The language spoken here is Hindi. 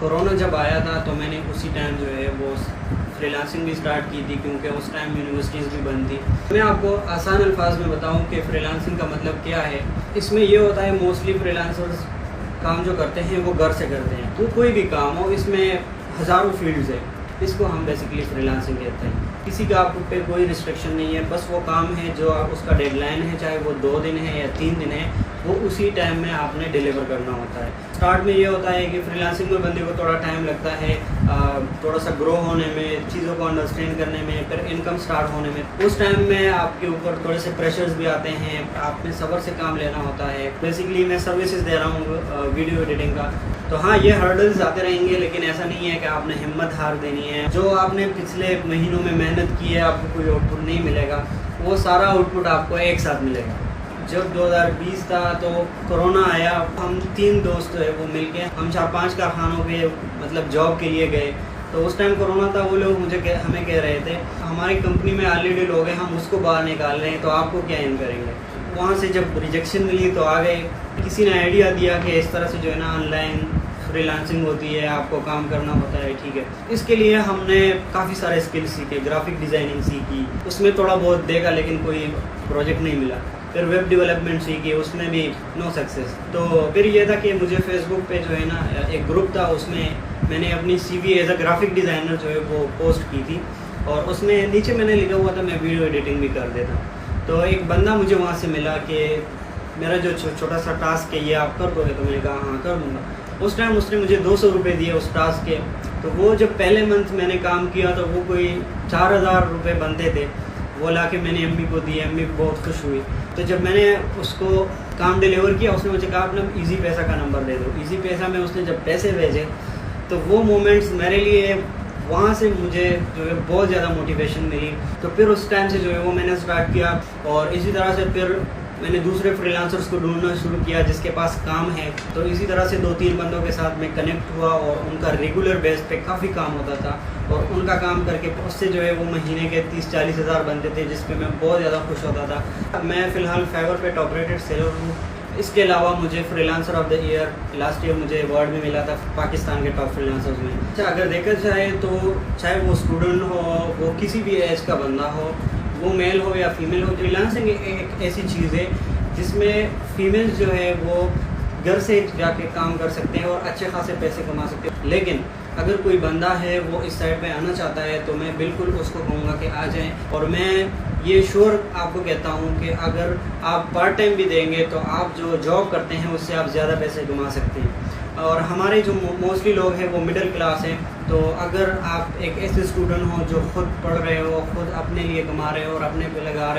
कोरोना जब आया था तो मैंने उसी टाइम जो है वो फ्रीलांसिंग भी स्टार्ट की थी, क्योंकि उस टाइम यूनिवर्सिटीज़ भी बंद थी। मैं आपको आसान अल्फाज में बताऊं कि फ्रीलांसिंग का मतलब क्या है। इसमें ये होता है मोस्टली फ्रीलांसर्स काम जो करते हैं वो घर से करते हैं। तो कोई भी काम हो, इसमें हज़ारों फील्ड्स है, इसको हम बेसिकली फ्रीलांसिंग कहते हैं। किसी का आप पे कोई रिस्ट्रिक्शन नहीं है, बस वो काम है जो उसका डेडलाइन है, चाहे वो 2 दिन है या 3 दिन है, वो उसी टाइम में आपने डिलीवर करना होता है। स्टार्ट में ये होता है कि फ्रीलांसिंग में बंदे को थोड़ा टाइम लगता है, थोड़ा सा ग्रो होने में, चीज़ों को अंडरस्टैंड करने में, फिर इनकम स्टार्ट होने में। उस टाइम में आपके ऊपर थोड़े से प्रेशर्स भी आते हैं, आप में सब्र से काम लेना होता है। बेसिकली मैं सर्विसेज दे रहा हूँ वीडियो एडिटिंग का, तो हाँ ये हर्डल्स आते रहेंगे, लेकिन ऐसा नहीं है कि आपने हिम्मत हार देनी है। जो आपने पिछले महीनों में मेहनत की है, आपको कोई आउटपुट नहीं मिलेगा, वो सारा आउटपुट आपको एक साथ मिलेगा। जब 2020 था तो कोरोना आया, हम 3 दोस्त है वो मिलके हम 4-5 कारखानों पे मतलब जॉब के लिए गए। तो उस टाइम कोरोना था, वो लोग हमें कह रहे थे हमारी कंपनी में ऑलरेडी लोग हैं, हम उसको बाहर निकाल रहे हैं, तो आपको क्या इन करेंगे। वहाँ से जब रिजेक्शन मिली तो आ गए। किसी ने आइडिया दिया कि इस तरह से जो है ना ऑनलाइन फ्रीलांसिंग होती है, आपको काम करना होता है, ठीक है। इसके लिए हमने काफ़ी सारे स्किल्स सीखे, ग्राफिक डिज़ाइनिंग सीखी, उसमें थोड़ा बहुत देखा लेकिन कोई प्रोजेक्ट नहीं मिला। फिर वेब डेवलपमेंट सीखी, उसमें भी नो सक्सेस। तो फिर ये था कि मुझे फेसबुक पे जो है ना एक ग्रुप था, उसमें मैंने अपनी CV as a graphic designer जो है वो पोस्ट की थी, और उसमें नीचे मैंने लिखा हुआ था मैं वीडियो एडिटिंग भी कर देता। तो एक बंदा मुझे वहाँ से मिला कि मेरा जो छोटा सा टास्क है ये आप कर दोगे, तो मैंने कहा हाँ कर दूँगा। उस टाइम उसने मुझे 200 रुपये दिए उस टास्क के। तो वो जब पहले मंथ मैंने काम किया तो वो कोई 4000 रुपये बनते थे, वो ला के मैंने अम्मी को दिए, अम्मी बहुत खुश हुई। तो जब मैंने उसको काम डिलीवर किया, उसने मुझे कहा अपना ईजी पैसा का नंबर दे दो। ईजी पैसा में उसने जब पैसे भेजे तो वो मोमेंट्स मेरे लिए, वहाँ से मुझे जो है बहुत ज़्यादा मोटिवेशन मिली। तो फिर उस टाइम से जो है वो मैंने स्टार्ट किया, और इसी तरह से फिर मैंने दूसरे फ्रीलांसर्स को ढूंढना शुरू किया जिसके पास काम है। तो इसी तरह से 2-3 बंदों के साथ मैं कनेक्ट हुआ, और उनका रेगुलर बेस पे काफ़ी काम होता था, और उनका काम करके उससे जो है वो महीने के 30-40 हज़ार बनते थे, जिस पे मैं बहुत ज़्यादा खुश होता था। मैं फ़िलहाल फाइवर पे टॉप रेटेड सेलर हूँ। इसके अलावा मुझे freelancer of the year last year मुझे अवार्ड भी मिला था पाकिस्तान के टॉप फ्रीलांसर्स में। अच्छा, अगर देखा जाए तो चाहे वो स्टूडेंट हो, वो किसी भी एज का बंदा हो, वो मेल हो या फीमेल हो, फ्रीलांसिंग एक ऐसी चीज़ है जिसमें फीमेल्स जो है वो घर से जाके काम कर सकते हैं और अच्छे खासे पैसे कमा सकते हैं। लेकिन अगर कोई बंदा है वो इस साइड पे आना चाहता है तो मैं बिल्कुल उसको कहूँगा कि आ जाएं। और मैं ये श्योर आपको कहता हूँ कि अगर आप पार्ट टाइम भी देंगे तो आप जो जॉब करते हैं उससे आप ज़्यादा पैसे कमा सकते हैं। और हमारे जो मोस्टली लोग हैं वो मिडिल क्लास हैं, तो अगर आप एक ऐसे स्टूडेंट हो जो खुद पढ़ रहे हो, खुद अपने लिए कमा रहे हो और अपने पे लगा रहे हो,